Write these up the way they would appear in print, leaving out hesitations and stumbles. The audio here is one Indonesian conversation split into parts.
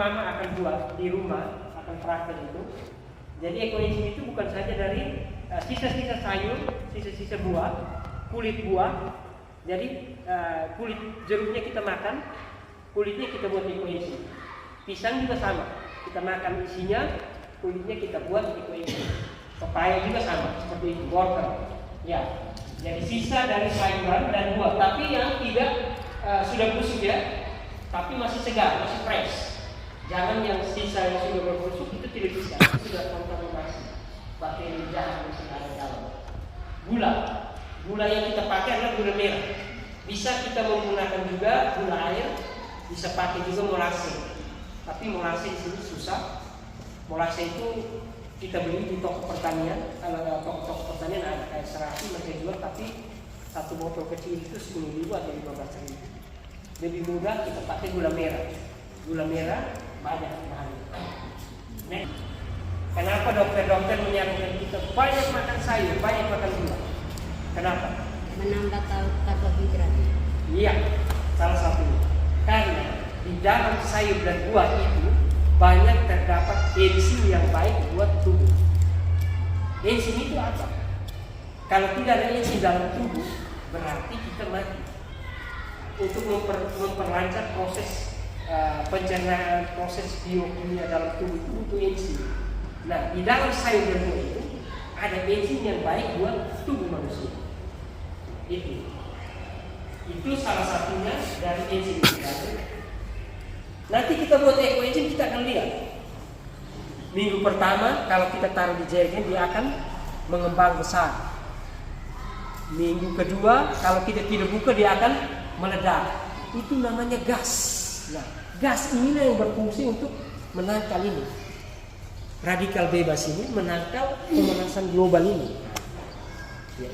mama akan buat di rumah, akan praktek itu. Jadi ekoenzim itu bukan saja dari sisa-sisa sayur, sisa-sisa buah, kulit buah. Jadi kulit jeruknya kita makan, kulitnya kita buat ekoenzim. Pisang juga sama, kita makan isinya, kulitnya kita buat ekoenzim. Pepaya juga sama, seperti itu, wortel. Ya, jadi sisa dari sayuran dan buah, tapi yang tidak sudah busuk ya, tapi masih segar, masih fresh. Jangan yang sisa yang sudah berbusuk itu tidak bisa, itu sudah kontaminasi bakteri jahat yang sudah ada dalam. Gula yang kita pakai adalah gula merah. Bisa kita menggunakan juga gula air, bisa pakai juga molase. Tapi molase di sini susah. Molase itu kita beli di toko pertanian. Kalau toko pertanian ada kayak Serasi mereka jual, tapi satu botol kecil itu 10.000 atau 15.000. Lebih mudah kita pakai gula merah. Gula merah banyak bahannya. Nah, kenapa dokter-dokter menyarankan kita banyak makan sayur, banyak makan gula? Kenapa? Menambah karbohidrat. Iya, salah satunya. Karena di dalam sayur dan buah itu banyak terdapat enzim yang baik buat tubuh. Enzim itu apa? Kalau tidak ada enzim dalam tubuh, berarti kita mati. Untuk memperlancar proses pencernaan, proses biokimia dalam tubuh itu butuh enzim. Nah, di dalam sayur dan buah itu ada enzim yang baik buat tubuh manusia. Itu salah satunya dari enzim itu. Nanti kita buat ekoenzim, kita akan lihat. Minggu pertama kalau kita taruh di jerigen dia akan mengembang besar. Minggu kedua kalau kita tidak buka dia akan meledak. Itu namanya gas. Nah, gas inilah yang berfungsi untuk menangkal ini. Radikal bebas ini menangkal pemanasan global ini. Ya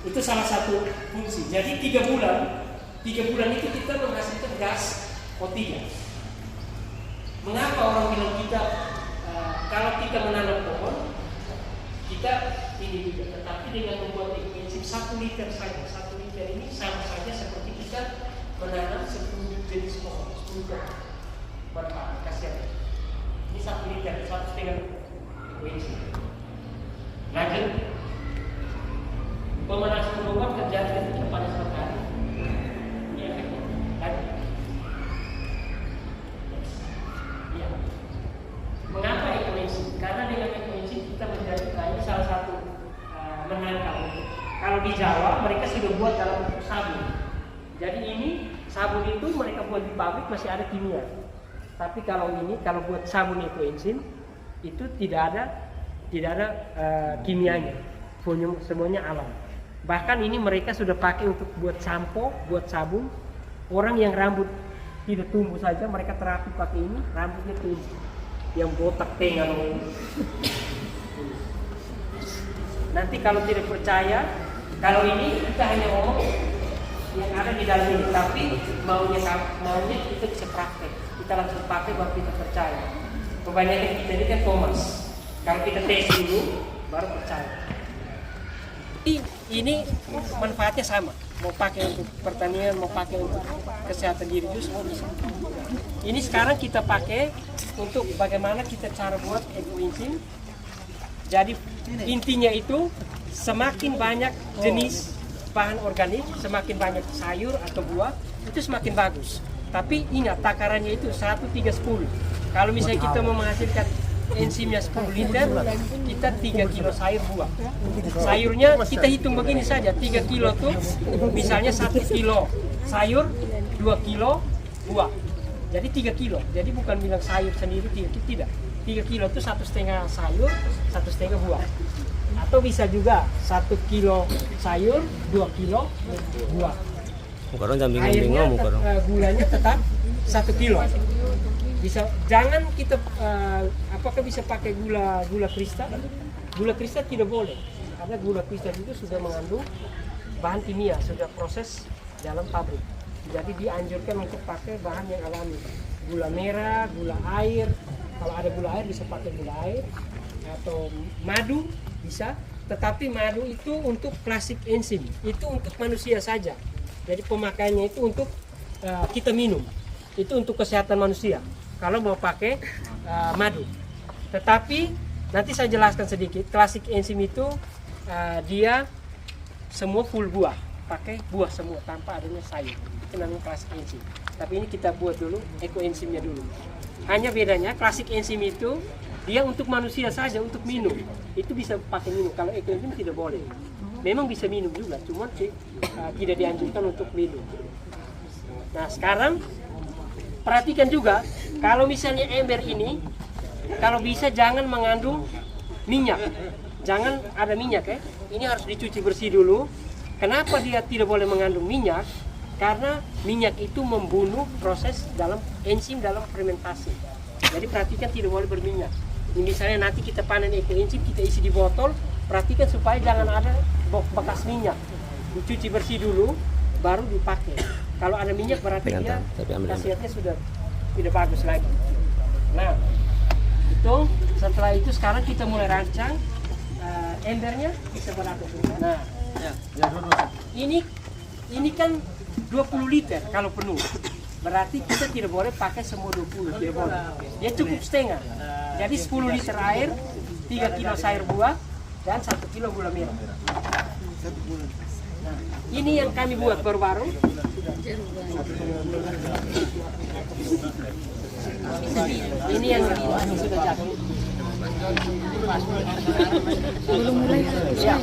itu salah satu fungsi. Jadi 3 bulan itu kita menghasilkan gas O3. Mengapa orang bilang kita kalau kita menanam pohon kita ini juga, tetapi dengan membuat ekoenzim 1 liter saja. 1 liter ini sama saja seperti kita menanam 10 jenis pohon, 10 pohon. Berapa? Kasihan. Ini 1 liter, 1,5 ekoenzim. Lanjut. Pemanasan global terjadi ketika panas matahari. Ini efeknya. Lanjut. Ya. Mengapa ekoenzim? Karena dengan ekoenzim kita menjadi ini salah satu menangkal. Kalau di Jawa mereka sudah buat dalam bentuk sabun. Jadi ini sabun itu mereka buat di pabrik masih ada kimia. Tapi kalau buat sabun ekoenzim itu tidak ada kimianya. Semuanya alam. Bahkan ini mereka sudah pakai untuk buat sampo, buat sabun. Orang yang rambut tidak tumbuh saja mereka terapi pakai ini, rambutnya tumbuh. Yang botak tengah. Nanti kalau tidak percaya, kalau ini kita hanya ngomong yang ada di dalam ini, tapi maunya kita bisa praktek. Kita langsung pakai baru kita percaya. Kebanyakan kita ini kan Thomas. Kalau kita tes dulu, baru percaya. Ini manfaatnya sama. Mau pakai untuk pertanian, mau pakai untuk kesehatan diri juga semua bisa. Ini sekarang kita pakai untuk bagaimana kita cara buat ekoenzim. Jadi intinya itu semakin banyak jenis bahan organik, semakin banyak sayur atau buah, itu semakin bagus. Tapi ingat takarannya itu 1:3:10. Kalau misalnya kita mau menghasilkan enzimnya 10 liter, kita 3 kilo sayur buah. Sayurnya kita hitung begini saja, 3 kilo tuh misalnya 1 kilo sayur, 2 kilo buah. Jadi 3 kilo, jadi bukan bilang sayur sendiri, tidak. 3 kilo itu 1,5 sayur, 1,5 buah. Atau bisa juga 1 kilo sayur, 2 kilo buah. Airnya, gulanya tetap 1 kilo. Bisa, jangan kita apakah bisa pakai gula kristal? Gula kristal tidak boleh karena gula kristal itu sudah mengandung bahan kimia, sudah proses dalam pabrik. Jadi dianjurkan untuk pakai bahan yang alami, gula merah, gula air. Kalau ada gula air bisa pakai gula air atau madu bisa. Tetapi madu itu untuk klasik enzim, itu untuk manusia saja. Jadi pemakaiannya itu untuk kita minum, itu untuk kesehatan manusia. kalau mau pakai madu. Tetapi nanti saya jelaskan sedikit. Klasik enzim itu dia semua full buah, pakai buah semua tanpa adanya sayur. Itu namanya klasik enzim. Tapi ini kita buat dulu ekoenzimnya dulu. Hanya bedanya klasik enzim itu dia untuk manusia saja, untuk minum. Itu bisa pakai minum. Kalau ekoenzim tidak boleh. Memang bisa minum juga, cuma tidak dianjurkan untuk minum. Nah sekarang perhatikan juga, kalau misalnya ember ini, kalau bisa jangan mengandung minyak. Jangan ada minyak ya. Ini harus dicuci bersih dulu. Kenapa dia tidak boleh mengandung minyak? Karena minyak itu membunuh proses dalam enzim dalam fermentasi. Jadi perhatikan tidak boleh berminyak. Ini misalnya nanti kita panen ekoenzim, kita isi di botol, perhatikan supaya jangan ada bekas minyak. Dicuci bersih dulu, baru dipakai. Kalau ada minyak berarti dia khasiatnya sudah tidak bagus lagi. Nah, itu setelah itu sekarang kita mulai rancang embernya bisa berapa. Nah, ini kan 20 liter kalau penuh. Berarti kita tidak boleh pakai semua 20, tidak boleh. Dia cukup setengah. Jadi 10 liter air, 3 kilo sayur buah, dan 1 kilo gula merah. Nah, ini yang kami buat baru-baru. Ini yang sudah jadi. Belum mulai. Ya.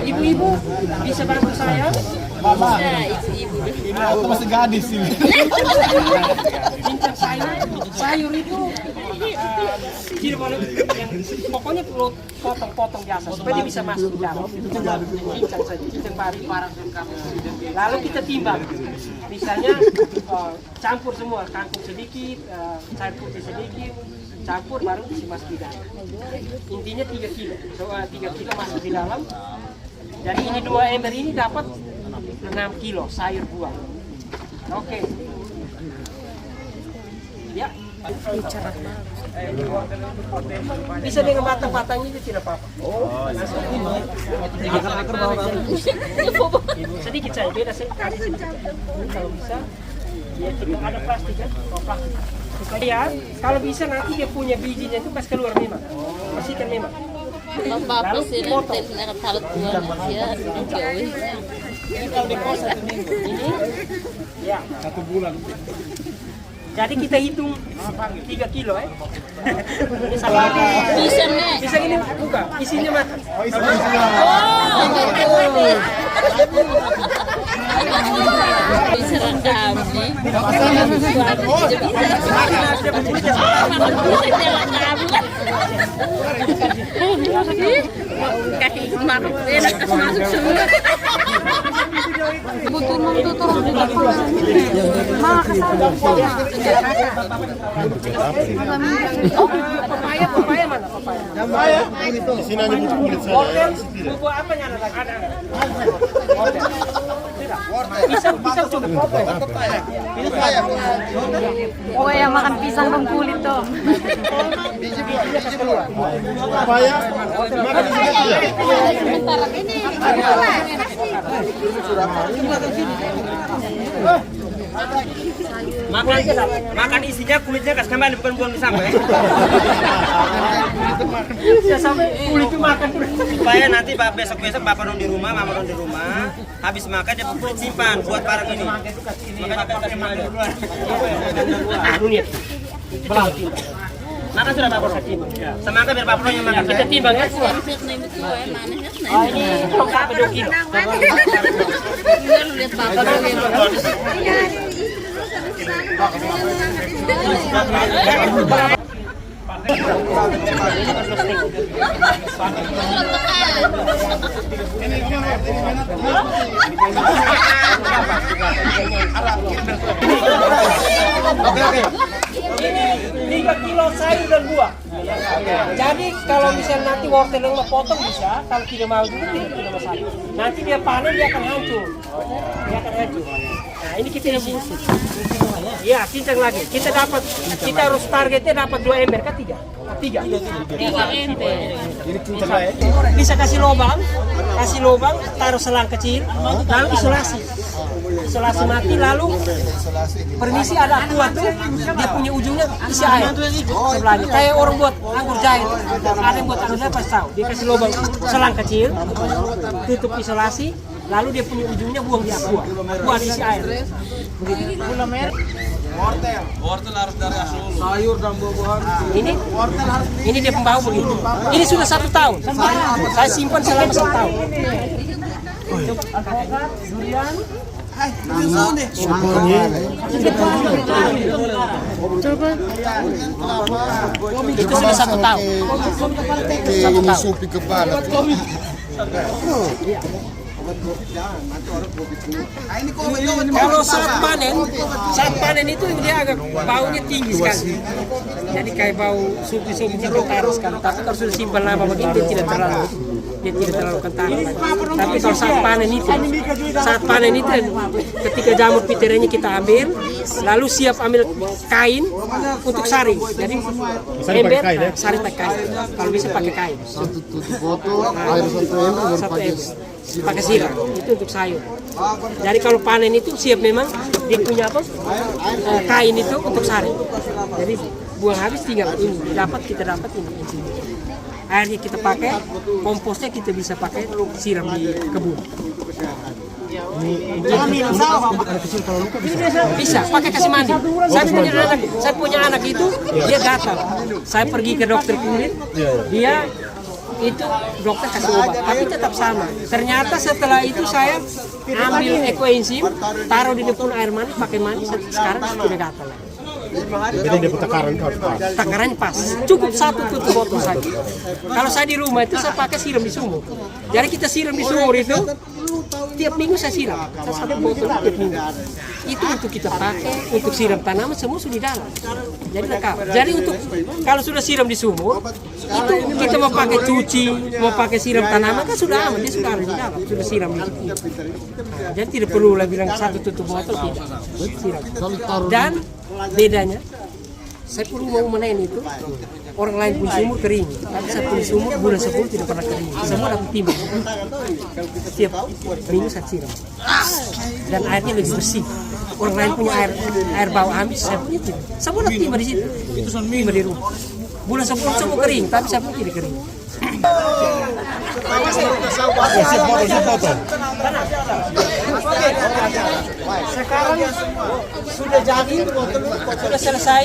Ibu-ibu bisa bantu saya? Ini aku masih gadis ini. Cincang sayur itu tidak boleh, pokoknya perlu potong-potong biasa supaya dia bisa masuk ke dalam. Cincang saja, cincang pari. Lalu kita timbang, misalnya campur semua, kangkung sedikit, sayur putih sedikit, campur baru isi masuk di dalam. Intinya 3 kilo, 3 kilo masuk di dalam. Jadi ini 2 ember ini dapat 6 kilo sayur buah. Oke. Ya. Bisa dengan batang-batang itu tidak apa-apa. Akar-akar bawah. Sedikit saja, beda sekali sedikit. Kalau bisa, ya tidak ada plastik kan? Plastik. Supaya kalau bisa nanti dia punya bijinya itu pas keluar memang. Bersihkan memang. Lalu potong. Ini kalau di kos 1 minggu. Ini ya 1 bulan. Jadi kita hitung 3 kilo ya. Ini sama bisa ini buka, isinya makan. Oh, isinya. Kaki maruk enak masuk semua. Papaya mana papaya? Papaya. Di sini hanya kulit saja. Buah apa yang ada? Pisang cukup. Oh yang makan pisang dong kulit dong. Papaya. Makan di sini tidak. Makan isinya kulitnya kas kembali bukan buang sampai. Ya sampai kulitnya makan. Supaya nanti besok-besok bapak dong di rumah, mama dong di rumah, habis makan dia kulit simpan buat barang ini. Makanya kasih makan duluan. Makan sudah bapak dong. Semangka biar bapak dong yang makan. Kita timbang ya. Oh ini lengkap 2 kilo. Lihat bapak dong. Oke. Ini 3 kilo sayur dan buah. Jadi kalau misalnya nanti wortel yang mau potong bisa, kalau tidak mau juga tidak masalah. Nanti dia panen dia akan hancur. Nah ini kita isi. Ya cincang lagi. Kita harus targetnya dapat 2 ember kan 3. 3. ente. Bisa kasih lubang, taruh selang kecil, lalu isolasi mati, lalu permisi ada aqua tuh, dia punya ujungnya isi air sebelahnya. Kayak orang buat anggur jahe, ada yang buat anggurnya pas tahu. Dia kasih lubang selang kecil, tutup isolasi, lalu dia punya ujungnya buang di aqua, buat isi air. Begitu. Gula merah. Wortel harus dari asal. Sayur dan buah-buahan. Ini dia pembau begitu. Ini sudah 1 tahun. Saya simpan selama 1 tahun. Durian. Itu sudah 1 tahun. Ini supi kepala. Kalau saat panen itu dia agak baunya tinggi sekali. Jadi kayak bau supi-supi kental sekali. Tapi kalau sudah simpan lama begini dia tidak terlalu kental. Tapi kalau saat panen itu ketika jamur piterenya kita ambil, lalu siap ambil kain untuk saring. Jadi ember, saring pakai kain. Kalau bisa pakai kain. Satu tutup botol, air 1 ember, baru pakai pakai siram itu untuk sayur. Jadi kalau panen itu siap memang dia punya apa? Kain itu untuk saring. Jadi buang habis tinggal ini kita dapat ini. Airnya kita pakai, komposnya kita bisa pakai siram di kebun. Bisa pakai kasih mandi. Saya punya anak itu dia gatal. Saya pergi ke dokter kulit, dia itu dokter kasih obat, tapi tetap sama. Ternyata setelah itu saya ambil ekoenzim, taruh di depan air mandi, pakai mandi, sekarang sudah gatal. Jadi dia Takarannya pas, cukup 1 tutup botol saja. Kalau saya di rumah itu saya pakai siram di sumur. Jadi kita siram di sumur itu tiap minggu saya siram, 1 botol tiap minggu. Itu untuk kita pakai untuk siram tanaman semua sudah di dalam. Jadi lengkap. Jadi untuk kalau sudah siram di sumur, itu kita mau pakai cuci, mau pakai siram tanaman kan sudah aman, dia sudah ada di dalam, sudah siram di situ. Jadi tidak perlu lagi bilang 1 tutup botol, tidak. Siram. Dan bedanya, saya perlu mau menaik itu, orang lain punya sumur kering, tapi saya punya sumur bulan 10 tidak pernah kering, semua dapat timah. Setiap minggu saya siram, dan airnya lebih bersih. Orang lain punya air bau amis, saya punya tidak. Semua dapat timah di situ, itu timah di rumah. Bulan 10 semua kering, tapi saya pun tidak kering. Sekarang sudah jadi, sudah selesai.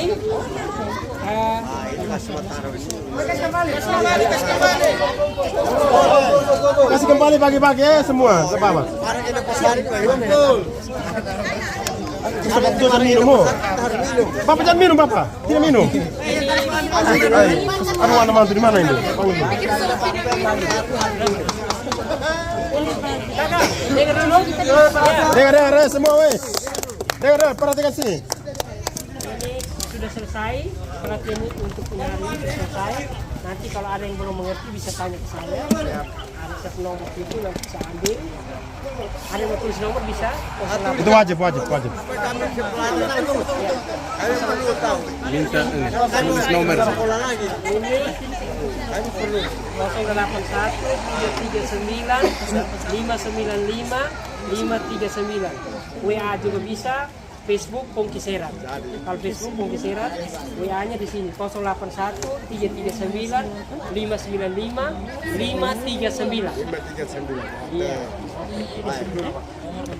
Kasih kembali pagi-pagi semua, ke bawah. Jangan minum. Bapak jangan minum, Bapak. Tidak minum. Aduh, anak mantu di mana ini? Dengar semua, weh. Dengar, perhatikan sini. Sudah selesai, pelatihan untuk penyari sudah selesai. Nanti kalau ada yang belum mengerti bisa tanya ke saya. Ada satu nomor itu nanti bisa ambil. Ada yang mau tulis nomor bisa. Itu wajib. Minta tulis nomor. Ini 081 339 595 539. WA juga bisa. Facebook Pongki Serat. Kalau Facebook Pongki Serat, WA-nya di sini 081 339 595 539. Iya.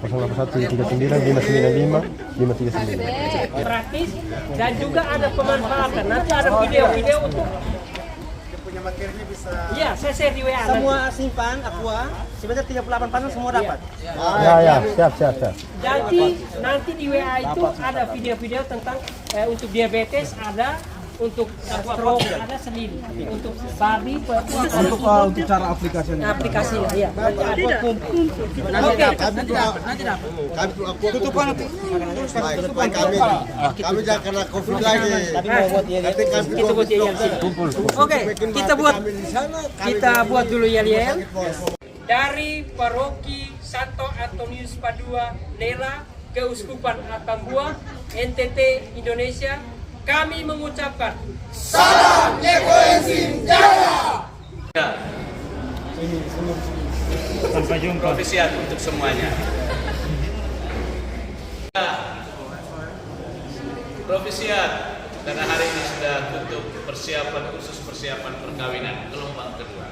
081 339 595 539. Praktis dan juga ada pemanfaatan. Nanti ada video-video untuk materinya bisa. Iya, saya share di WA. Semua simpan aqua, sebenarnya 38 panel semua dapat. Ya, siap. Jadi nanti di WA itu ada video-video tentang untuk diabetes ada, untuk stroke ada sendiri, untuk babi, untuk cara aplikasinya. Aplikasinya, ya. Nanti dapat. Tutupan itu. Kami jangan kena COVID lagi. Tapi mau buat kita buat yel sini. Oke, kita buat dulu yel. Dari Paroki Santo Antonius Padua Nela, Keuskupan Atambua, NTT Indonesia, kami mengucapkan Profesiat untuk semuanya. Profesiat karena hari ini sudah tutup persiapan khusus persiapan perkawinan gelombang kedua.